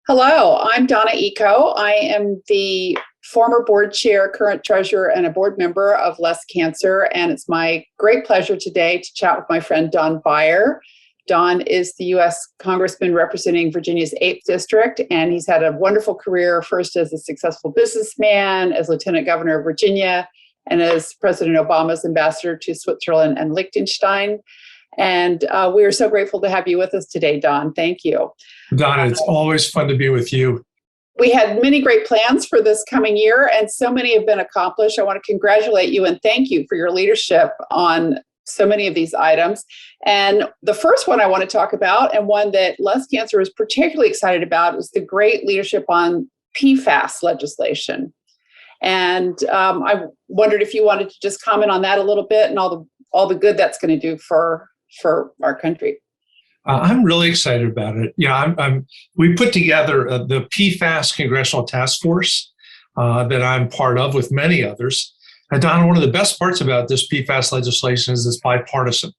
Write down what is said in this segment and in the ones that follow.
Hello, I'm Donna Eacho. I am the former board chair, current treasurer, and a board member of Less Cancer. And it's my great pleasure today to chat with my friend Don Beyer. Don is the U.S. Congressman representing Virginia's 8th District, and he's had a wonderful career, first as a successful businessman, as Lieutenant Governor of Virginia, and as President Obama's ambassador to Switzerland and Liechtenstein. And we are so grateful to have you with us today, Don. Thank you. Donna, it's always fun to be with you. We had many great plans for this coming year, and so many have been accomplished. I want to congratulate you and thank you for your leadership on so many of these items. And the first one I want to talk about, and one that Less Cancer is particularly excited about, is the great leadership on PFAS legislation. And I wondered if you wanted to just comment on that a little bit and all the good that's going to do for our country. I'm really excited about it. We put together the PFAS Congressional Task Force that I'm part of with many others. And Donna, one of the best parts about this PFAS legislation is it's bipartisan.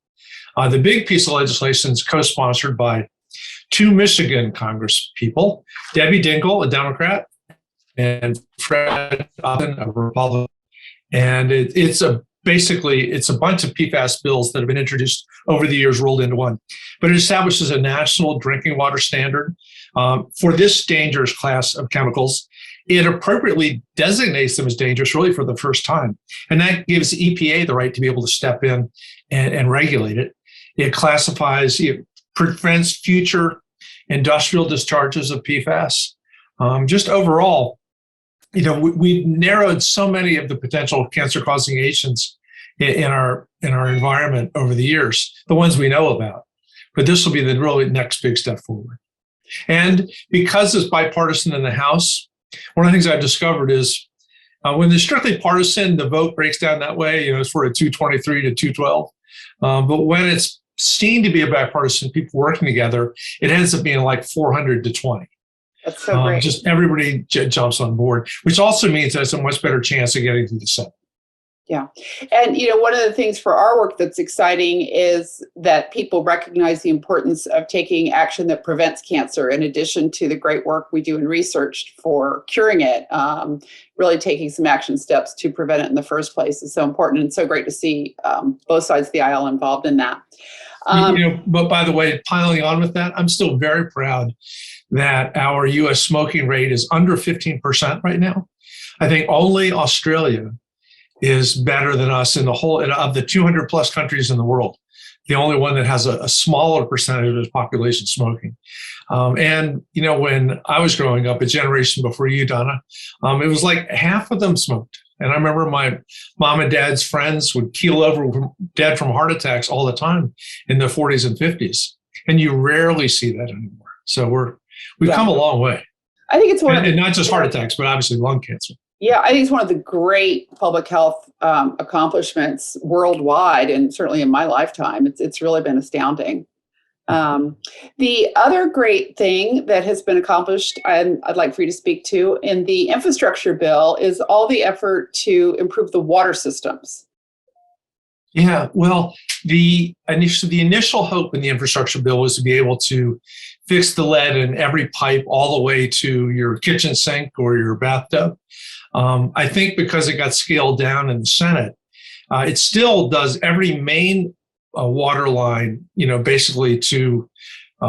The big piece of legislation is co-sponsored by two Michigan Congress people, Debbie Dingell, a Democrat, and Fred Upton, a Republican. And it's a bunch of PFAS bills that have been introduced over the years rolled into one. But it establishes a national drinking water standard for this dangerous class of chemicals. It appropriately designates them as dangerous really for the first time. And that gives the EPA the right to be able to step in and regulate it. It prevents future industrial discharges of PFAS. Just overall, we've narrowed so many of the potential cancer-causing agents in our environment over the years, the ones we know about. But this will be the really next big step forward. And because it's bipartisan in the House, one of the things I've discovered is when it's strictly partisan, the vote breaks down that way. It's sort of 223 to 212. But when it's seen to be a bipartisan, people working together, it ends up being like 400 to 20. That's so great. Just everybody jumps on board, which also means there's a much better chance of getting through the Senate. Yeah. And, one of the things for our work that's exciting is that people recognize the importance of taking action that prevents cancer, in addition to the great work we do in research for curing it. Really taking some action steps to prevent it in the first place is so important, and so great to see both sides of the aisle involved in that. But by the way, piling on with that, I'm still very proud that our U.S. smoking rate is under 15% right now. I think only Australia is better than us in the whole of the 200 plus countries in the world. The only one that has a smaller percentage of its population smoking. When I was growing up, a generation before you, Donna, it was like half of them smoked. And I remember my mom and dad's friends would keel over dead from heart attacks all the time in the 40s and 50s. And you rarely see that anymore. So we've come a long way. I think it's and not just heart attacks, but obviously lung cancer. Yeah, I think it's one of the great public health accomplishments worldwide, and certainly in my lifetime. It's really been astounding. The other great thing that has been accomplished, and I'd like for you to speak to, in the infrastructure bill is all the effort to improve the water systems. Yeah, well, the initial hope in the infrastructure bill was to be able to fix the lead in every pipe all the way to your kitchen sink or your bathtub. I think because it got scaled down in the Senate, it still does every main water line, basically to, I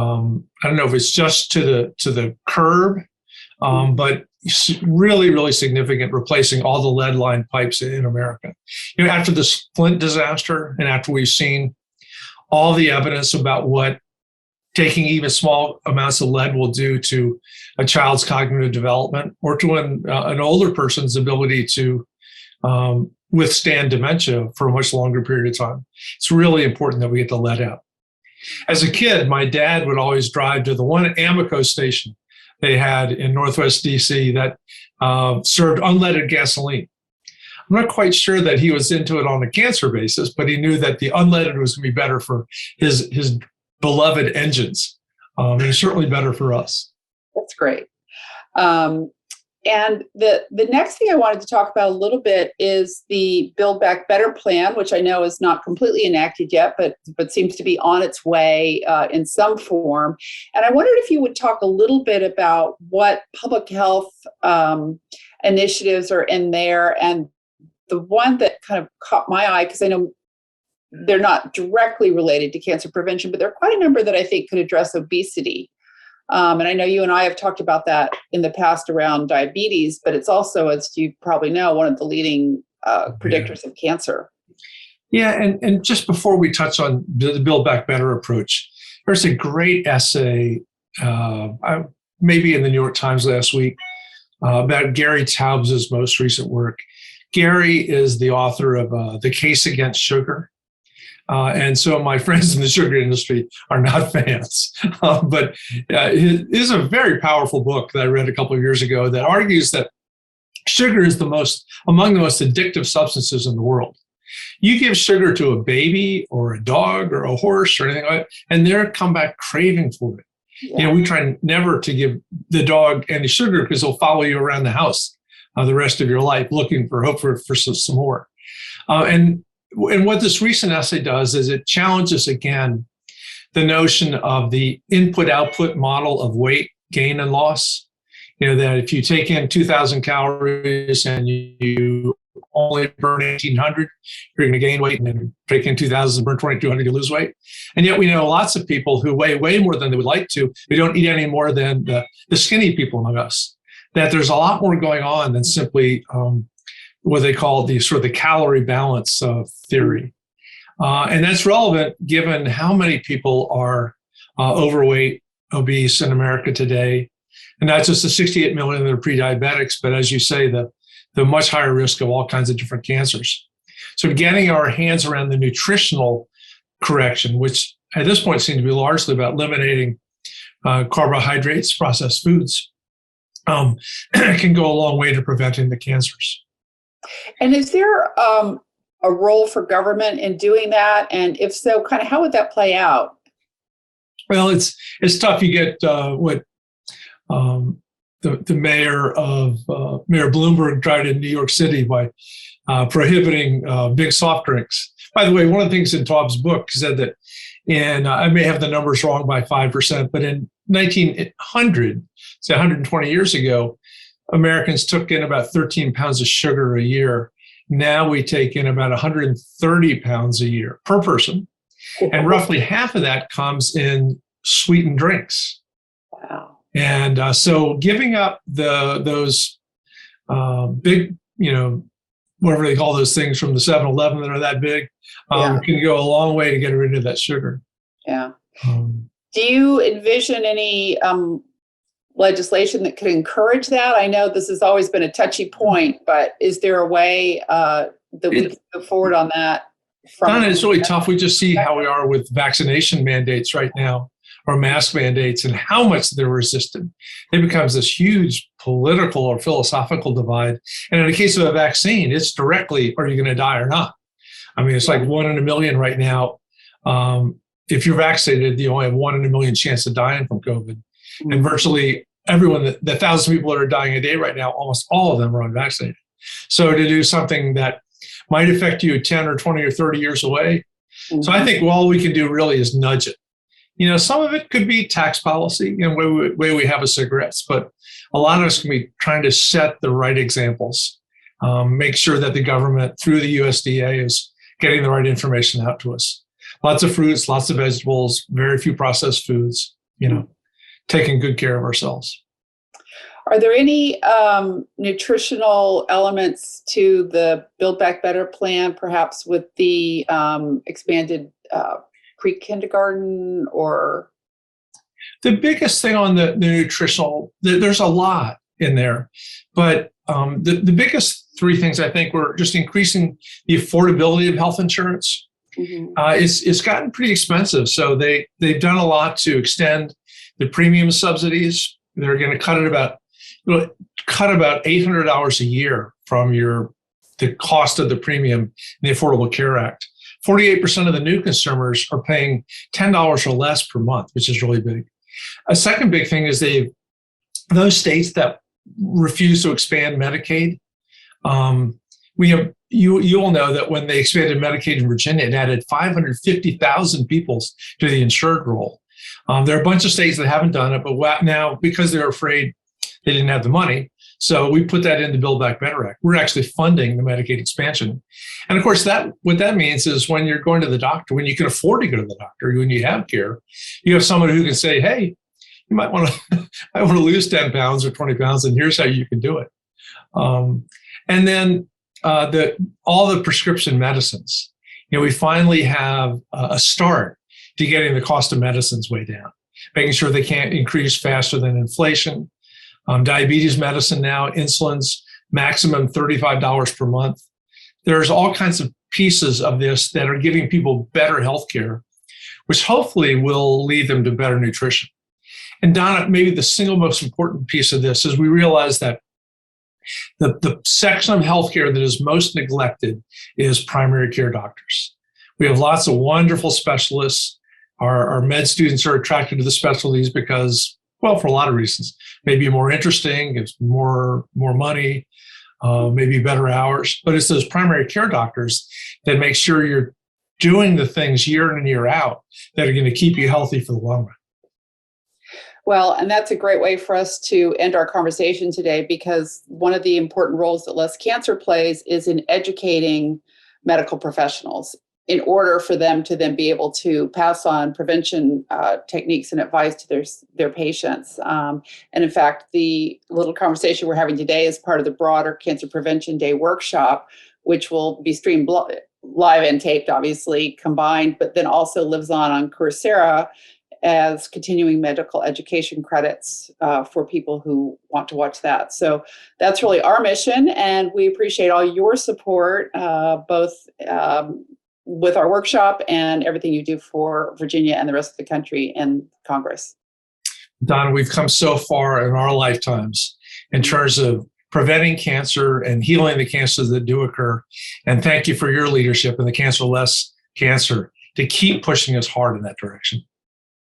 don't know if it's just to the curb, but really, really significant, replacing all the lead line pipes in America. After the Flint disaster, and after we've seen all the evidence about what taking even small amounts of lead will do to a child's cognitive development, or to an older person's ability to withstand dementia for a much longer period of time. It's really important that we get the lead out. As a kid, my dad would always drive to the one Amoco station they had in Northwest DC that served unleaded gasoline. I'm not quite sure that he was into it on a cancer basis, but he knew that the unleaded was going to be better for his beloved engines. And it's certainly better for us. That's great. And the next thing I wanted to talk about a little bit is the Build Back Better plan, which I know is not completely enacted yet, but seems to be on its way in some form. And I wondered if you would talk a little bit about what public health initiatives are in there. And the one that kind of caught my eye, because I know they're not directly related to cancer prevention, but there are quite a number that I think could address obesity. And I know you and I have talked about that in the past around diabetes, but it's also, as you probably know, one of the leading predictors of cancer. Yeah, and just before we touch on the Build Back Better approach, there's a great essay, maybe in the New York Times last week, about Gary Taubes's most recent work. Gary is the author of The Case Against Sugar. And so my friends in the sugar industry are not fans, but it is a very powerful book that I read a couple of years ago that argues that sugar is among the most addictive substances in the world. You give sugar to a baby or a dog or a horse or anything like that, and they'll come back craving for it. Yeah. We try never to give the dog any sugar because they'll follow you around the house the rest of your life looking for some more. And what this recent essay does is it challenges again the notion of the input-output model of weight gain and loss. That if you take in 2,000 calories and you only burn 1,800, you're going to gain weight, and then take in 2,000 and burn 2,200, you lose weight. And yet we know lots of people who weigh way more than they would like to, who don't eat any more than the skinny people among us. That there's a lot more going on than simply what they call the sort of the calorie balance theory. And that's relevant given how many people are overweight, obese in America today. And not just the 68 million that are pre-diabetics, but as you say, the much higher risk of all kinds of different cancers. So getting our hands around the nutritional correction, which at this point seems to be largely about eliminating carbohydrates, processed foods, can go a long way to preventing the cancers. And is there a role for government in doing that? And if so, kind of how would that play out? Well, it's tough. You get what the mayor Bloomberg tried in New York City by prohibiting big soft drinks. By the way, one of the things in Taubes' book said that, and I may have the numbers wrong by 5%, but in 1900, so 120 years ago, Americans took in about 13 pounds of sugar a year. Now we take in about 130 pounds a year per person. And roughly half of that comes in sweetened drinks. Wow. And so giving up those big, whatever they call those things from the 7-Eleven that are that big, can go a long way to get rid of that sugar. Yeah. Do you envision any legislation that could encourage that? I know this has always been a touchy point, but is there a way that we can go forward on that? Donna, it's really tough. We just see how we are with vaccination mandates right now, or mask mandates, and how much they're resisted. It becomes this huge political or philosophical divide. And in the case of a vaccine, it's directly, are you going to die or not? I mean, it's like 1 in a million right now. If you're vaccinated, you only have 1 in a million chance of dying from COVID. And virtually everyone, the 1,000 people that are dying a day right now, almost all of them are unvaccinated. So to do something that might affect you 10 or 20 or 30 years away. So I think all we can do really is nudge it. Some of it could be tax policy and way we have with cigarettes, but a lot of us can be trying to set the right examples, make sure that the government through the USDA is getting the right information out to us. Lots of fruits, lots of vegetables, very few processed foods, taking good care of ourselves. Are there any nutritional elements to the Build Back Better plan, perhaps with the expanded pre-kindergarten or? The biggest thing on the nutritional, there's a lot in there, but the biggest three things I think were just increasing the affordability of health insurance. It's gotten pretty expensive, so they've done a lot to extend the premium subsidies. They're going to cut about $800 a year from the cost of the premium in the Affordable Care Act. 48% of the new consumers are paying $10 or less per month, which is really big. A second big thing is those states that refused to expand Medicaid. We have you all know that when they expanded Medicaid in Virginia, it added 550,000 people to the insured roll. There are a bunch of states that haven't done it, but now because they're afraid they didn't have the money, so we put that in the Build Back Better Act. We're actually funding the Medicaid expansion, and of course what that means is when you're going to the doctor, when you can afford to go to the doctor, when you have care, you have someone who can say, "Hey, you might want to lose 10 pounds or 20 pounds, and here's how you can do it." And then all the prescription medicines. We finally have a start to getting the cost of medicines way down, making sure they can't increase faster than inflation. Diabetes medicine now, insulin's maximum $35 per month. There's all kinds of pieces of this that are giving people better health care, which hopefully will lead them to better nutrition. And Donna, maybe the single most important piece of this is we realize that the section of healthcare that is most neglected is primary care doctors. We have lots of wonderful specialists. Our med students are attracted to the specialties because, well, for a lot of reasons. Maybe more interesting, it's more money, maybe better hours. But it's those primary care doctors that make sure you're doing the things year in and year out that are going to keep you healthy for the long run. Well, and that's a great way for us to end our conversation today, because one of the important roles that Less Cancer plays is in educating medical professionals in order for them to then be able to pass on prevention techniques and advice to their patients. And in fact, the little conversation we're having today is part of the broader Cancer Prevention Day workshop, which will be streamed live and taped, obviously, combined, but then also lives on Coursera as continuing medical education credits for people who want to watch that. So that's really our mission, and we appreciate all your support, both with our workshop and everything you do for Virginia and the rest of the country and Congress. Donna, we've come so far in our lifetimes in terms of preventing cancer and healing the cancers that do occur. And thank you for your leadership in the Cancer Less Cancer to keep pushing us hard in that direction.